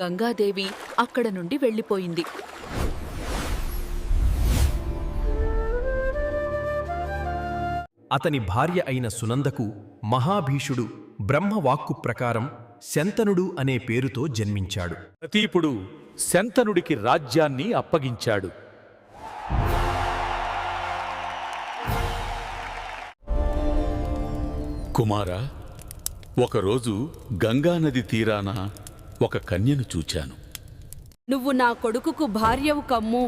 గంగాదేవి అక్కడ నుండి వెళ్ళిపోయింది. అతని భార్య అయిన సునందకు మహాభీషుడు బ్రహ్మవాక్కు ప్రకారం శంతనుడు అనే పేరుతో జన్మించాడు. ప్రతీపుడు శంతనుడికి రాజ్యాన్ని అప్పగించాడు. కుమారా, ఒకరోజు గంగానది తీరాన ఒక కన్యను చూచాను. నువ్వు నా కొడుకుకు భార్యవు కమ్ము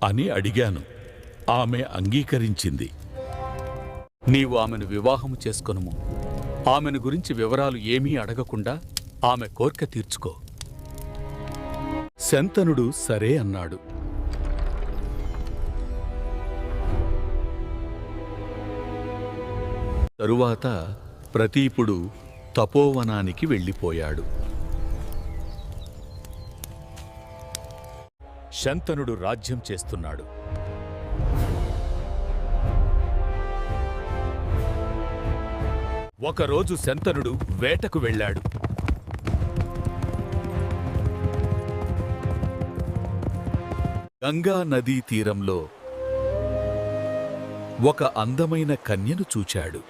అని అడిగాను. ఆమె అంగీకరించింది. నీవు ఆమెను వివాహము చేసుకొనుము. ఆమెను గురించి వివరాలు ఏమీ అడగకుండా ఆమె కోర్కె తీర్చుకో. శంతనుడు సరే అన్నాడు. తరువాత ప్రతీపుడు తపోవనానికి వెళ్ళిపోయాడు. శంతనుడు రాజ్యం చేస్తున్నాడు. ఒకరోజు శంతనుడు వేటకు వెళ్ళాడు. గంగా నదీ తీరంలో ఒక అందమైన కన్యను చూచాడు.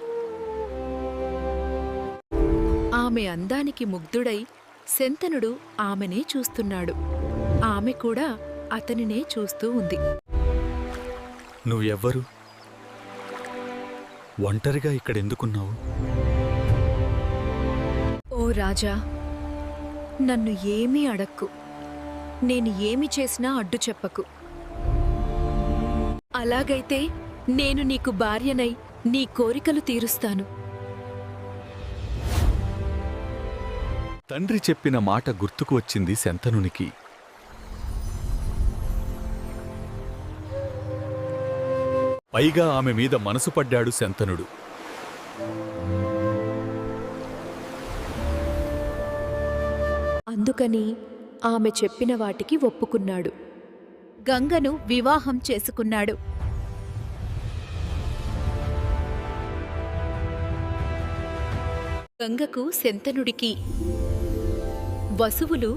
ఆమె అందానికి ముగ్ధుడై శంతనుడు ఆమెనే చూస్తున్నాడు. ఆమె కూడా అతనినే చూస్తూ ఉంది. నువ్వెవ్వరు? ఒంటరిగా ఇక్కడెందుకున్నావు? ఓ రాజా, నన్ను ఏమీ అడక్కు. నేను ఏమి చేసినా అడ్డు చెప్పకు. అలాగైతే నేను నీకు భార్యనై నీ కోరికలు తీరుస్తాను. తండ్రి చెప్పిన మాట గుర్తుకు వచ్చింది శంతనునికి. పైగా ఆమె మీద మనసు పడ్డాడు శంతనుడు. అందుకని ఆమె చెప్పిన వాటికి ఒప్పుకున్నాడు. గంగను వివాహం చేసుకున్నాడు. గంగకు శంతనుడికి వసువులు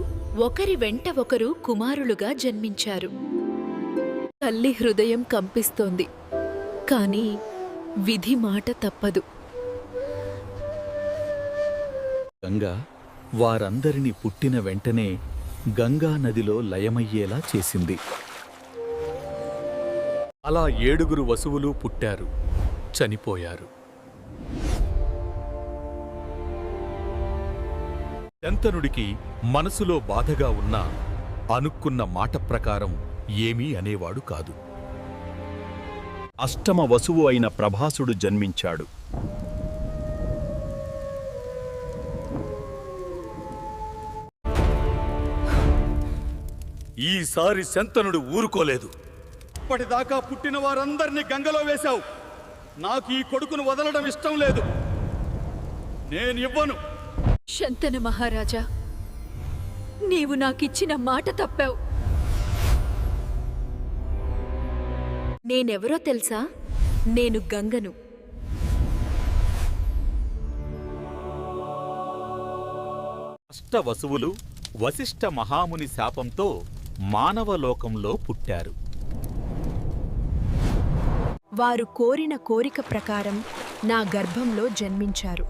ఒకరి వెంట ఒకరు కుమారులుగా జన్మించారు. తల్లి హృదయం కంపిస్తోంది, కాని విధి మాట తప్పదు. గంగా వారందరినీ పుట్టిన వెంటనే గంగా నదిలో లయమయ్యేలా చేసింది. అలా 7 వసువులు పుట్టారు, చనిపోయారు. శంతనుడికి మనసులో బాధగా ఉన్నా అనుకున్న మాట ప్రకారం ఏమీ అనేవాడు కాదు. అష్టమ వసువు అయిన ప్రభాసుడు జన్మించాడు. ఈసారి శంతనుడు ఊరుకోలేదు. ఇప్పటిదాకా పుట్టిన వారందరినీ గంగలో వేశావు. నాకు ఈ కొడుకును వదలడం ఇష్టం లేదు. నేనివ్వను. శంతను మహారాజా, నీవు నాకిచ్చిన మాట తప్పావు. నేనెవరో తెలుసా? నేను గంగను. అష్టవసువులు వశిష్ఠ మహాముని శాపంతో మానవలోకంలో పుట్టారు. వారు కోరిన కోరిక ప్రకారం నా గర్భంలో జన్మించారు.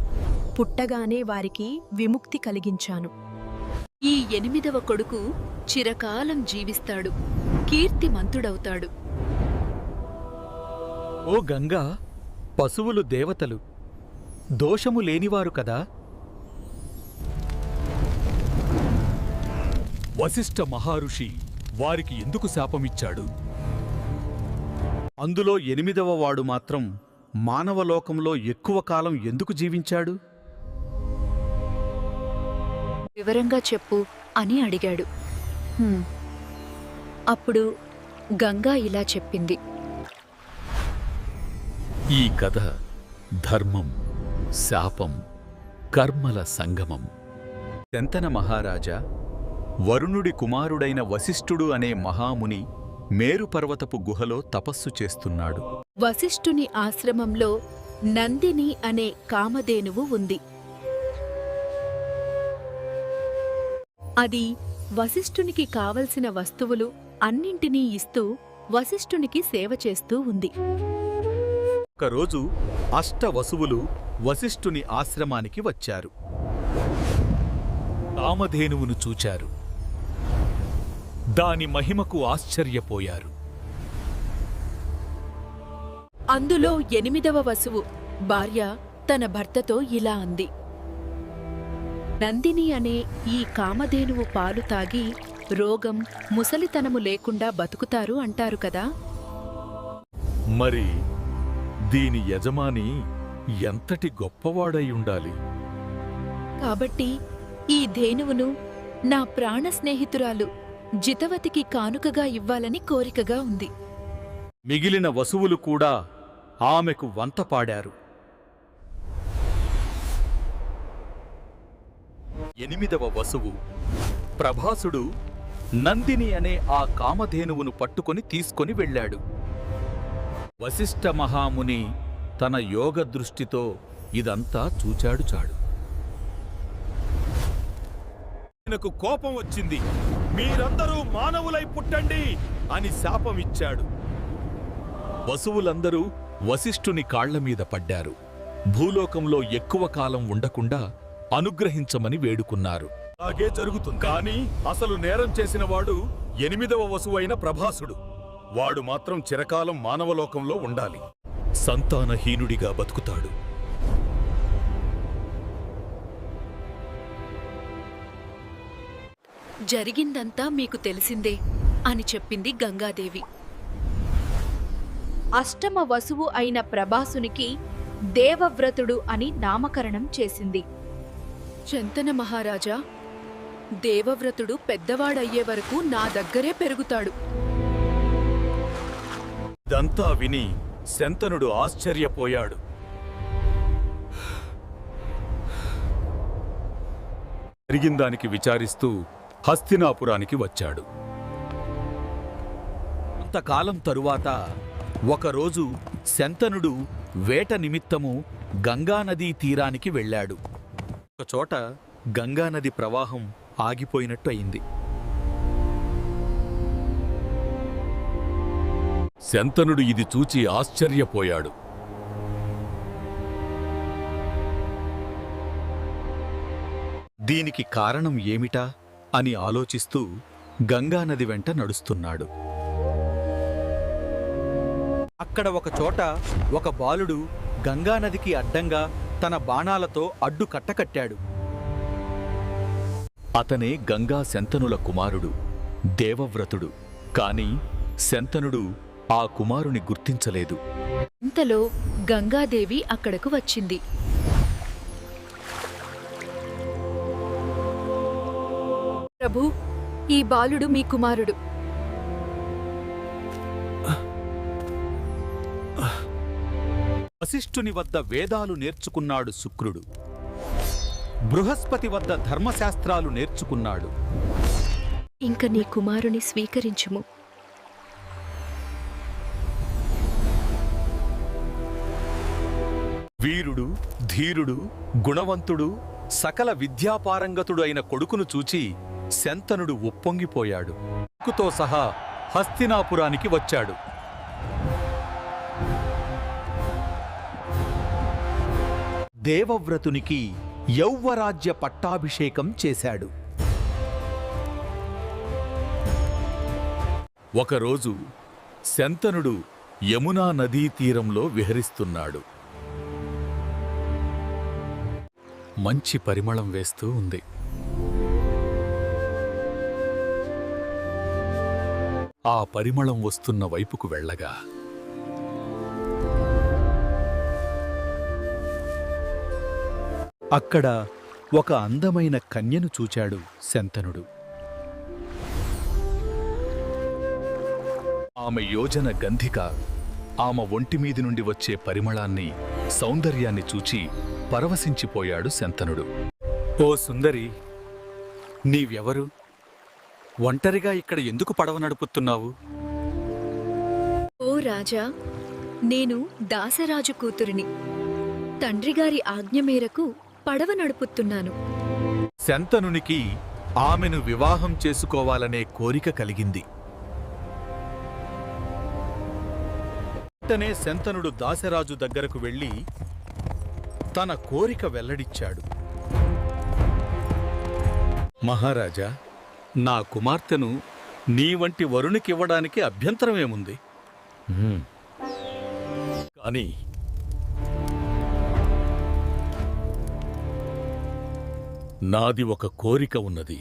పుట్టగానే వారికి విముక్తి కలిగించాను. ఈ 8వ కొడుకు చిరకాలం జీవిస్తాడు, కీర్తిమంతుడవుతాడు. ఓ గంగా, పశువులు దేవతలు, దోషము లేనివారు కదా? వశిష్ఠ మహారుషి వారికి ఎందుకు శాపమిచ్చాడు? అందులో 8వ వాడు మాత్రం మానవలోకంలో ఎక్కువ కాలం ఎందుకు జీవించాడు? వివరంగా చెప్పు అని అడిగాడు. అప్పుడు గంగా ఇలా చెప్పింది. ఈ కథ ధర్మం, శాపం, కర్మల సంగమం. శంతన మహారాజా వరుణుడి కుమారుడైన వశిష్ఠుడు అనే మహాముని మేరుపర్వతపు గుహలో తపస్సు చేస్తున్నాడు. వశిష్ఠుని ఆశ్రమంలో నందిని అనే కామధేనువు ఉంది. అది వశిష్ఠునికి కావలసిన వస్తువులు అన్నింటినీ ఇస్తూ వశిష్ఠునికి సేవ చేస్తూ ఉంది. ఒకరోజు అష్టవసువులు వశిష్ఠుని ఆశ్రమానికి వచ్చారు. కామధేనువును చూచారు. దాని మహిమకు ఆశ్చర్యపోయారు. అందులో 8వ వసువు భార్య తన భర్తతో ఇలా అంది: నందిని అనే ఈ కామధేనువు పాలు తాగి రోగం, ముసలితనము లేకుండా బతుకుతారు అంటారు కదా. మరి దీని యజమాని ఎంతటి గొప్పవాడై ఉండాలి? కాబట్టి ఈ ధేనువును నా ప్రాణ స్నేహితురాలు జితవతికి కానుకగా ఇవ్వాలని కోరికగా ఉంది. మిగిలిన వసువులు కూడా ఆమెకు వంత పాడారు. 8వ వసువు ప్రభాసుడు నందిని అనే ఆ కామధేనువును పట్టుకొని తీసుకొని వెళ్ళాడు. వశిష్ఠ మహాముని తన యోగ దృష్టితో ఇదంతా చూచాడు చాడు. ఆయనకు కోపం వచ్చింది. మీరందరూ మానవులై పుట్టండి అని శాపమిచ్చాడు. వసువులందరూ వశిష్ఠుని కాళ్లమీద పడ్డారు. భూలోకంలో ఎక్కువ కాలం ఉండకుండా అనుగ్రహించమని వేడుకున్నారు. అలాగే జరుగుతుంది. కానీ అసలు నేరం చేసిన వాడు 8వ వసువైన ప్రభాసుడు. వాడు మాత్రం చిరకాలం మానవలోకంలో ఉండాలి. సంతానహీనుడిగా బతుకుతాడు. జరిగిందంతా మీకు తెలిసిందే అని చెప్పింది గంగాదేవి. అష్టమ వసువు అయిన ప్రభాసునికి దేవవ్రతుడు అని నామకరణం చేసింది. శంతన మహారాజా, దేవవ్రతుడు పెద్దవాడయ్యే వరకు నా దగ్గరే పెరుగుతాడు. ఇదంతా విని శంతనుడు ఆశ్చర్యపోయాడు. జరిగిందానికి విచారిస్తూ హస్తినాపురానికి వచ్చాడు. కొంతకాలం తరువాత ఒకరోజు శంతనుడు వేట నిమిత్తము గంగానదీ తీరానికి వెళ్ళాడు. ఒకచోట గంగానది ప్రవాహం ఆగిపోయినట్టు అయింది. శంతనుడు ఇది చూచి ఆశ్చర్యపోయాడు. దీనికి కారణం ఏమిటా అని ఆలోచిస్తూ గంగానది వెంట నడుస్తున్నాడు. అక్కడ ఒకచోట ఒక బాలుడు గంగానదికి అడ్డంగా తన బాణాలతో అడ్డు కట్టకట్టాడు. అతనే గంగా శంతనుల కుమారుడు, దేవవ్రతుడు. కాని శంతనుడు ఆ కుమారుని గుర్తించలేదు. ఇంతలో గంగాదేవి అక్కడకు వచ్చింది. ప్రభూ, ఈ బాలుడు మీ కుమారుడు. వశిష్ఠుని వద్ద వేదాలు నేర్చుకున్నాడు శుక్రుడు. బృహస్పతి వద్ద ధర్మశాస్త్రాలు నేర్చుకున్నాడు. ఇంక నీ కుమారుని స్వీకరించుము. వీరుడు, ధీరుడు, గుణవంతుడు, సకల విద్యాపారంగతుడు అయిన కొడుకును చూచి శంతనుడు ఉప్పొంగిపోయాడు. కొడుకుతో సహా హస్తినాపురానికి వచ్చాడు. దేవవ్రతునికి యౌవరాజ్య పట్టాభిషేకం చేశాడు. ఒకరోజు శంతనుడు యమునా నదీ తీరంలో విహరిస్తున్నాడు. మంచి పరిమళం వేస్తూ ఉంది. ఆ పరిమళం వస్తున్న వైపుకు వెళ్ళగా అక్కడ ఒక అందమైన కన్యను చూచాడు శంతనుడు. ఆమె యోజన గంధిక. ఆమె ఒంటిమీది నుండి వచ్చే పరిమళాన్ని, సౌందర్యాన్ని చూచి పరవశించిపోయాడు శంతనుడు. ఓ సుందరి, నీవెవరు? ఒంటరిగా ఇక్కడ ఎందుకు పడవ నడుపుతున్నావు? ఓ రాజా, నేను దాసరాజు కూతురిని. తండ్రిగారి ఆజ్ఞ మేరకు పడవ నడుపుతున్నాను. శంతనునికి ఆమెను వివాహం చేసుకోవాలనే కోరిక కలిగింది. వెంటనే శంతనుడు దాశరాజు దగ్గరకు వెళ్ళి తన కోరిక వెల్లడిచ్చాడు. మహారాజా, నా కుమార్తెను నీ వంటి వరునికివ్వడానికి అభ్యంతరమేముంది? కాని నాది ఒక కోరిక ఉన్నది.